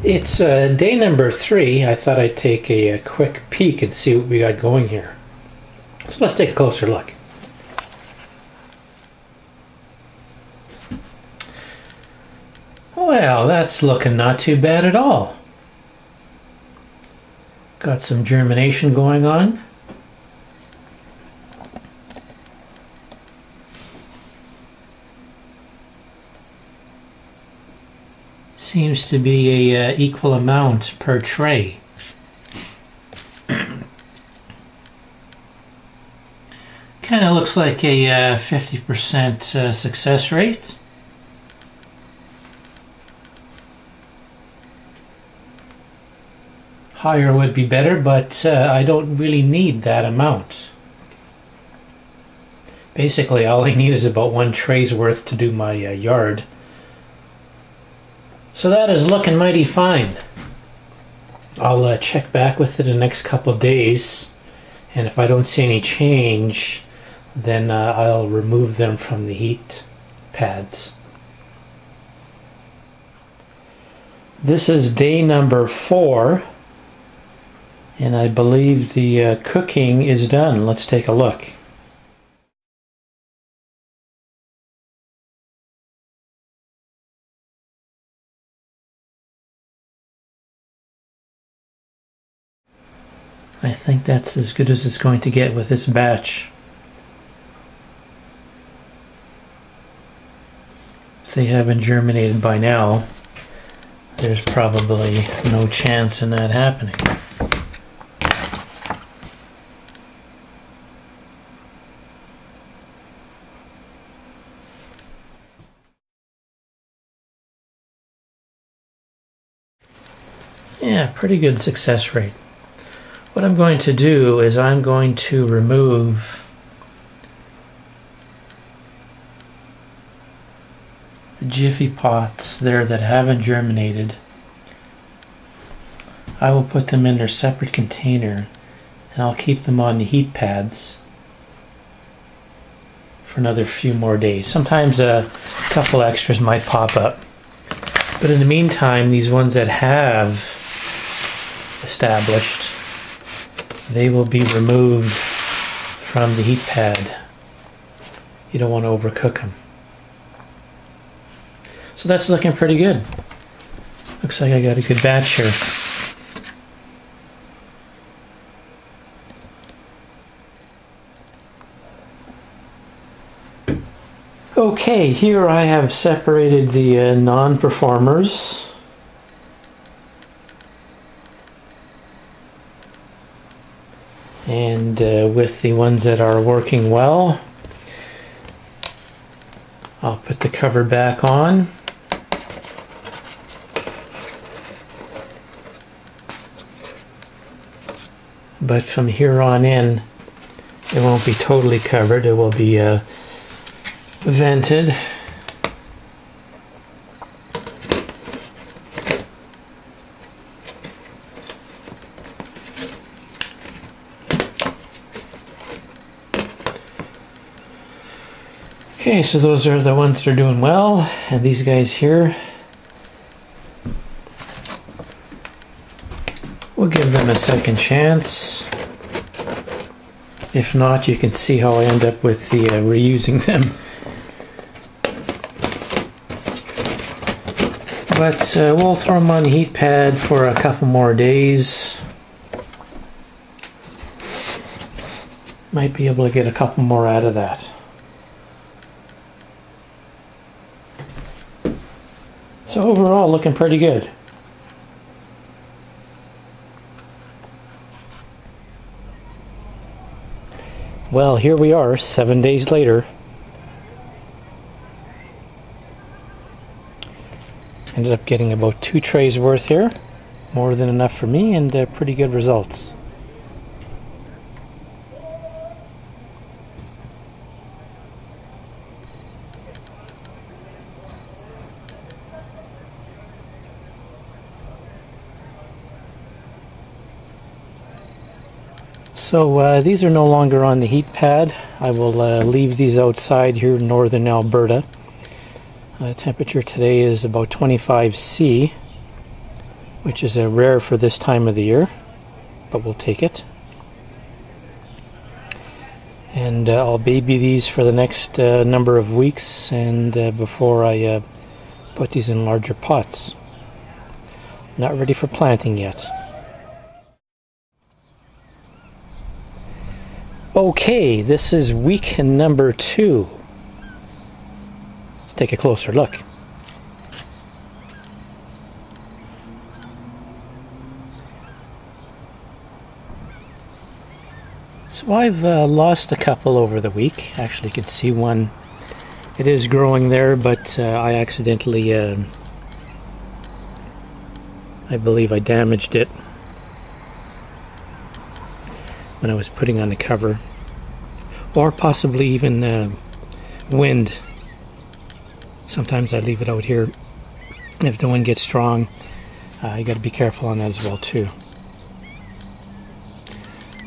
It's day number 3. I thought I'd take a quick peek and see what we got going here. So let's take a closer look. Well, that's looking not too bad at all. Got some germination going on. Seems to be a equal amount per tray. Kind of looks like a 50% success rate. Higher would be better, but I don't really need that amount. Basically, all I need is about 1 tray's worth to do my yard. So that is looking mighty fine. I'll check back with it in the next couple of days, and if I don't see any change, then I'll remove them from the heat pads. This is day number 4, and I believe the cooking is done. Let's take a look. I think that's as good as it's going to get with this batch. If they haven't germinated by now, there's probably no chance in that happening. Yeah, pretty good success rate. What I'm going to do is I'm going to remove the Jiffy pots there that haven't germinated. I will put them in their separate container, and I'll keep them on the heat pads for another few more days. Sometimes a couple extras might pop up. But in the meantime, these ones that have established, they will be removed from the heat pad. You don't want to overcook them. So that's looking pretty good. Looks like I got a good batch here. Okay, here I have separated the non-performers. And with the ones that are working well, I'll put the cover back on. But from here on in, it won't be totally covered. It will be vented. Okay, so those are the ones that are doing well, and these guys here, we'll give them a second chance. If not, you can see how I end up with the reusing them. But we'll throw them on the heat pad for a couple more days. Might be able to get a couple more out of that. So overall, looking pretty good. Well, here we are, 7 days later. Ended up getting about 2 trays worth here. More than enough for me, and pretty good results. So these are no longer on the heat pad. I will leave these outside here in northern Alberta. Temperature today is about 25 C. which is rare for this time of the year, but we'll take it. And I'll baby these for the next number of weeks, and before I put these in larger pots. Not ready for planting yet. Okay, this is week number 2. Let's take a closer look. So I've lost a couple over the week. Actually, you can see one. It is growing there, but I accidentally, I believe I damaged it when I was putting on the cover, or possibly even wind. Sometimes I leave it out here. If the wind gets strong, you got to be careful on that as well too.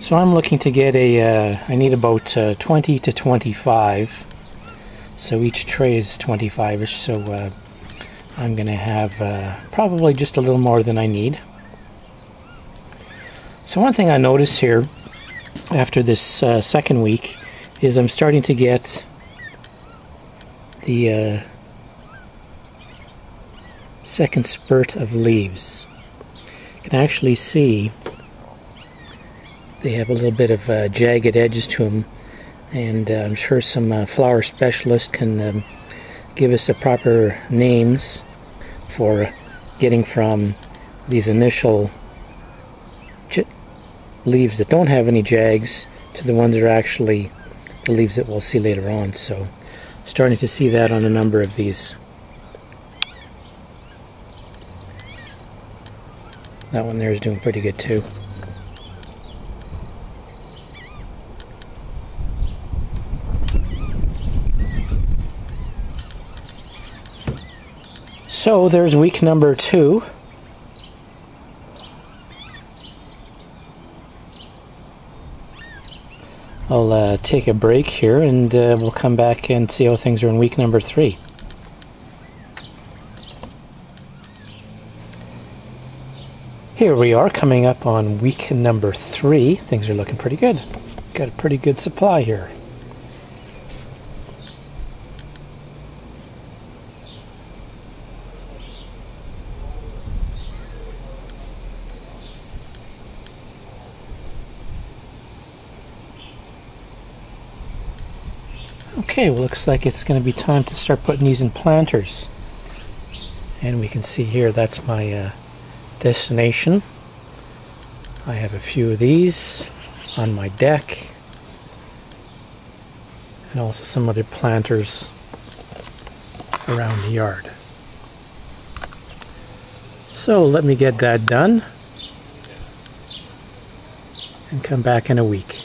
So I'm looking to get I need about 20 to 25. So each tray is 25-ish, so I'm going to have probably just a little more than I need. So one thing I notice here after this second week is I'm starting to get the second spurt of leaves. You can actually see they have a little bit of jagged edges to them, and I'm sure some flower specialist can give us the proper names for getting from these initial leaves that don't have any jags to the ones that are actually the leaves that we'll see later on. So starting to see that on a number of these. That one there is doing pretty good too. So there's week number 2. I'll take a break here, and we'll come back and see how things are in week number 3. Here we are, coming up on week number 3. Things are looking pretty good. Got a pretty good supply here. Okay, well, looks like it's going to be time to start putting these in planters. And we can see here, that's my destination. I have a few of these on my deck, and also some other planters around the yard. So let me get that done and come back in a week.